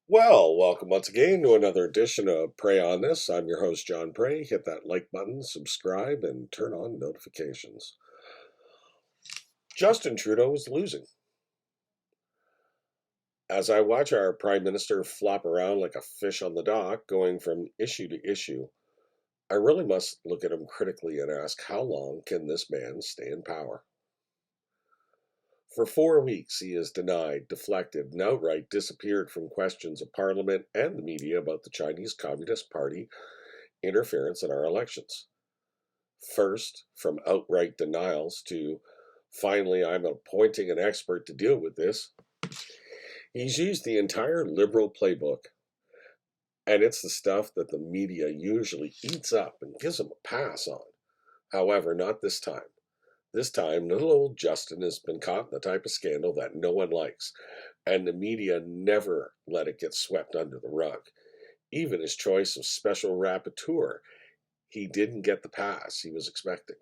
Well, welcome once again to another edition of Pray on This. I'm your host, John Pray. Hit that like button, subscribe, and turn on notifications. Justin Trudeau is losing. As I watch our Prime Minister flop around like a fish on the dock, going from issue to issue, I really must look at him critically and ask, how long can this man stay in power? For 4 weeks, he has denied, deflected, and outright disappeared from questions of Parliament and the media about the Chinese Communist Party interference in our elections. First, from outright denials to finally, I'm appointing an expert to deal with this. He's used the entire Liberal playbook, and it's the stuff that the media usually eats up and gives him a pass on. However, not this time. This time, little old Justin has been caught in the type of scandal that no one likes, and the media never let it get swept under the rug. Even his choice of special rapporteur, he didn't get the pass he was expecting.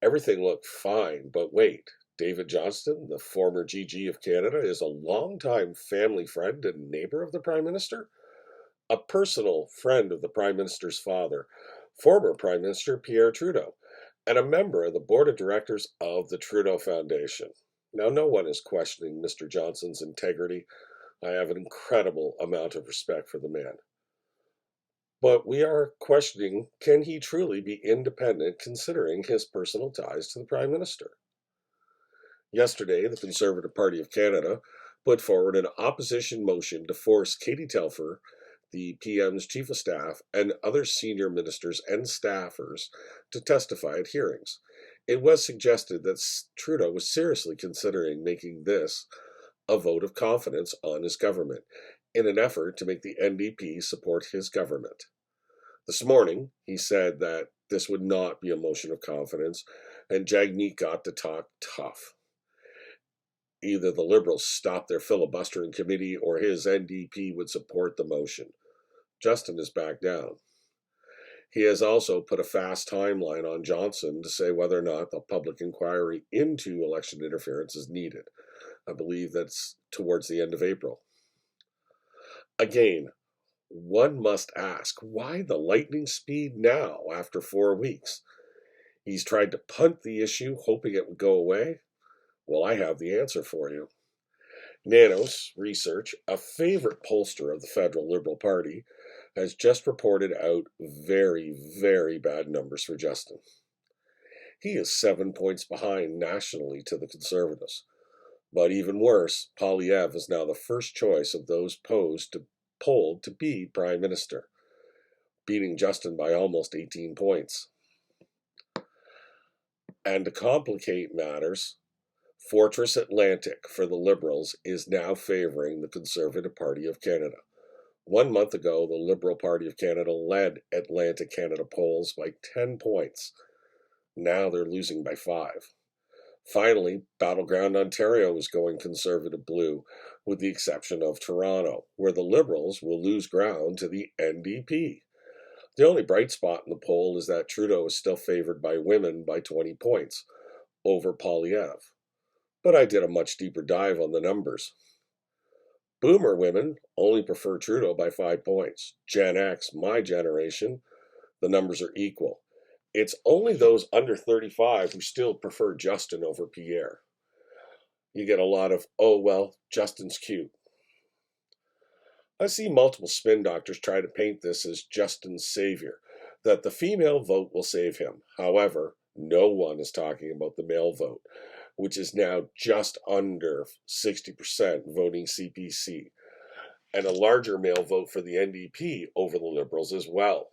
Everything looked fine, but wait, David Johnston, the former GG of Canada, is a longtime family friend and neighbor of the Prime Minister, a personal friend of the Prime Minister's father, former Prime Minister Pierre Trudeau, and a member of the board of directors of the Trudeau Foundation. Now, no one is questioning Mr. Johnston's integrity. I have an incredible amount of respect for the man. But we are questioning, can he truly be independent considering his personal ties to the Prime Minister? Yesterday, the Conservative Party of Canada put forward an opposition motion to force Katie Telfer, the PM's chief of staff, and other senior ministers and staffers to testify at hearings. It was suggested that Trudeau was seriously considering making this a vote of confidence on his government in an effort to make the NDP support his government. This morning, he said that this would not be a motion of confidence, and Jagmeet got to talk tough. Either the Liberals stopped their filibustering committee or his NDP would support the motion. Justin has backed down. He has also put a fast timeline on Johnson to say whether or not the public inquiry into election interference is needed. I believe that's towards the end of April. Again, one must ask, why the lightning speed now after 4 weeks? He's tried to punt the issue, hoping it would go away. Well, I have the answer for you. Nanos Research, a favorite pollster of the federal Liberal Party, has just reported out very, very bad numbers for Justin. He is 7 points behind nationally to the Conservatives. But even worse, Poilievre is now the first choice of those polled to be Prime Minister, beating Justin by almost 18 points. And to complicate matters, Fortress Atlantic for the Liberals is now favoring the Conservative Party of Canada. 1 month ago, the Liberal Party of Canada led Atlantic Canada polls by 10 points. Now they're losing by 5. Finally, Battleground Ontario is going Conservative blue, with the exception of Toronto, where the Liberals will lose ground to the NDP. The only bright spot in the poll is that Trudeau is still favored by women by 20 points over Poilievre. But I did a much deeper dive on the numbers. Boomer women only prefer Trudeau by 5 points. Gen X, my generation, the numbers are equal. It's only those under 35 who still prefer Justin over Pierre. You get a lot of, oh, well, Justin's cute. I see multiple spin doctors try to paint this as Justin's savior, that the female vote will save him. However, no one is talking about the male vote, which is now just under 60% voting CPC, and a larger male vote for the NDP over the Liberals as well.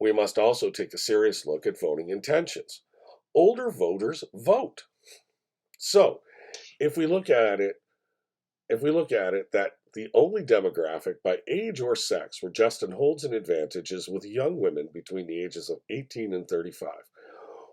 We must also take a serious look at voting intentions. Older voters vote. So, if we look at it that the only demographic by age or sex where Justin holds an advantage is with young women between the ages of 18 and 35,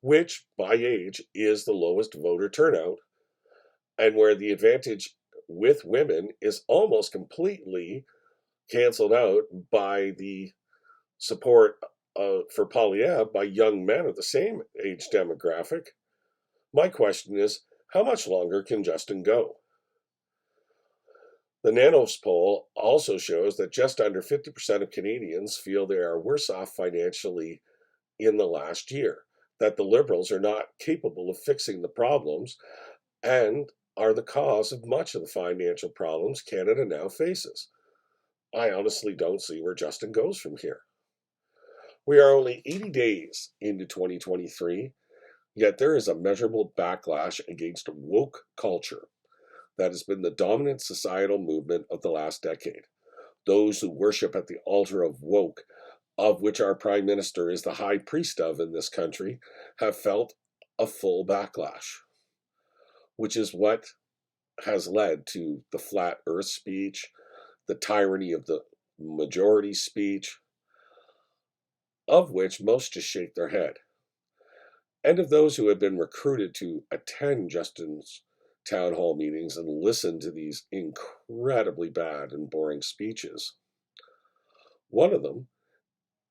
which by age is the lowest voter turnout, and where the advantage with women is almost completely canceled out by the support for Poilievre by young men of the same age demographic. My question is, how much longer can Justin go? The Nanos poll also shows that just under 50% of Canadians feel they are worse off financially in the last year, that the Liberals are not capable of fixing the problems and are the cause of much of the financial problems Canada now faces. I honestly don't see where Justin goes from here. We are only 80 days into 2023, yet there is a measurable backlash against woke culture that has been the dominant societal movement of the last decade. Those who worship at the altar of woke, of which our Prime Minister is the high priest of in this country, have felt a full backlash, which is what has led to the flat earth speech, the tyranny of the majority speech, of which most just shake their head, and of those who have been recruited to attend Justin's town hall meetings and listen to these incredibly bad and boring speeches. One of them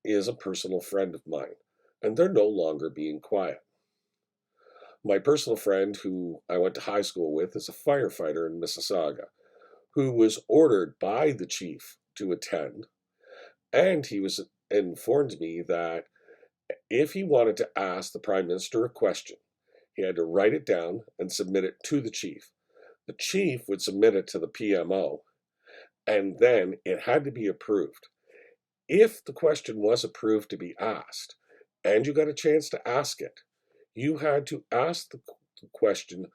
is a personal friend of mine, and they're no longer being quiet. My personal friend, who I went to high school with, is a firefighter in Mississauga, who was ordered by the chief to attend, and he was informed me that if he wanted to ask the Prime Minister a question, he had to write it down and submit it to the chief. The chief would submit it to the PMO, and then it had to be approved. If the question was approved to be asked, and you got a chance to ask it, you had to ask the question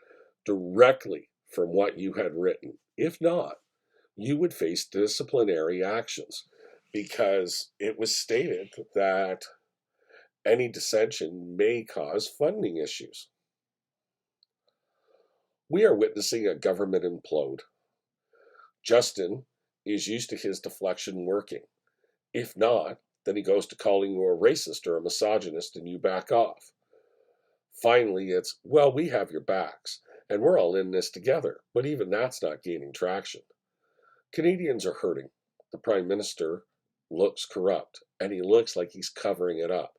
directly from what you had written. If not, you would face disciplinary actions because it was stated that any dissension may cause funding issues. We are witnessing a government implode. Justin is used to his deflection working. If not, then he goes to calling you a racist or a misogynist and you back off. Finally, it's, well, we have your backs, and we're all in this together, but even that's not gaining traction. Canadians are hurting. The Prime Minister looks corrupt, and he looks like he's covering it up.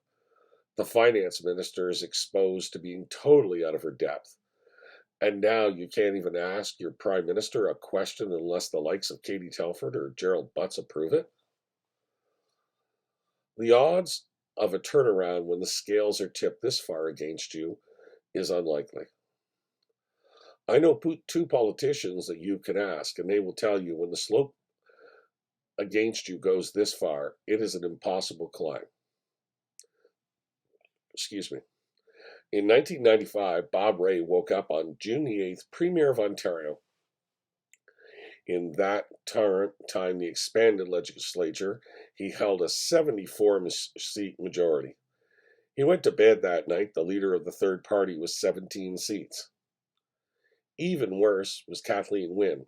The Finance Minister is exposed to being totally out of her depth. And now you can't even ask your Prime Minister a question unless the likes of Katie Telford or Gerald Butts approve it. The odds of a turnaround when the scales are tipped this far against you is unlikely. I know two politicians that you can ask, and they will tell you when the slope against you goes this far, it is an impossible climb. Excuse me. In 1995, Bob Rae woke up on June the 8th, Premier of Ontario. In that time, the expanded legislature, he held a 74-seat majority. He went to bed that night, the leader of the third party, with 17 seats. Even worse was Kathleen Wynne.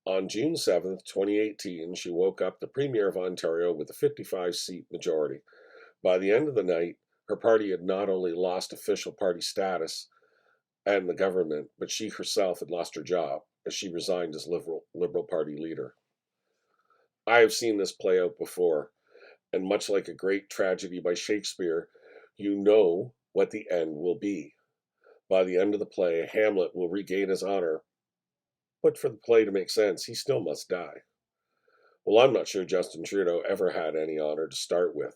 On June 7th, 2018, she woke up the Premier of Ontario with a 55-seat majority. By the end of the night, her party had not only lost official party status and the government, but she herself had lost her job as she resigned as Liberal Party leader. I have seen this play out before, and much like a great tragedy by Shakespeare, you know what the end will be. By the end of the play, Hamlet will regain his honor, but for the play to make sense, he still must die. Well, I'm not sure Justin Trudeau ever had any honor to start with,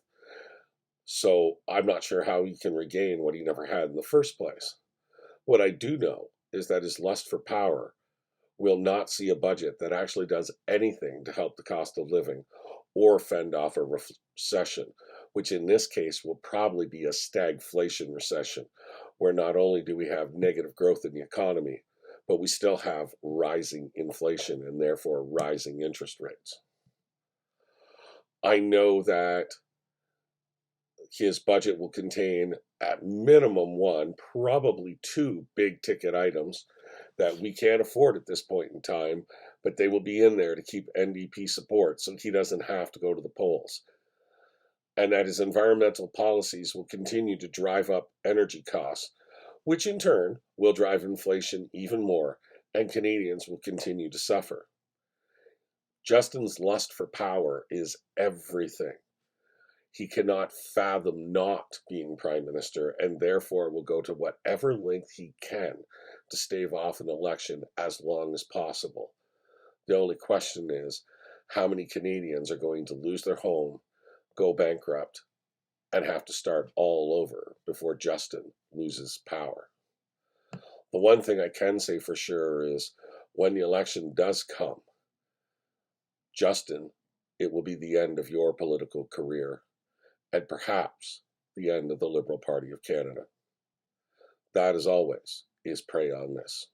so I'm not sure how he can regain what he never had in the first place. What I do know is that his lust for power will not see a budget that actually does anything to help the cost of living or fend off a recession, which in this case will probably be a stagflation recession, where not only do we have negative growth in the economy, but we still have rising inflation and therefore rising interest rates. I know that his budget will contain at minimum one, probably two big ticket items that we can't afford at this point in time, but they will be in there to keep NDP support so he doesn't have to go to the polls. And that his environmental policies will continue to drive up energy costs, which in turn will drive inflation even more, and Canadians will continue to suffer. Justin's lust for power is everything. He cannot fathom not being Prime Minister and therefore will go to whatever length he can to stave off an election as long as possible. The only question is how many Canadians are going to lose their home, go bankrupt, and have to start all over before Justin loses power. The one thing I can say for sure is when the election does come, Justin, it will be the end of your political career and perhaps the end of the Liberal Party of Canada. That, as always, is Pray on This.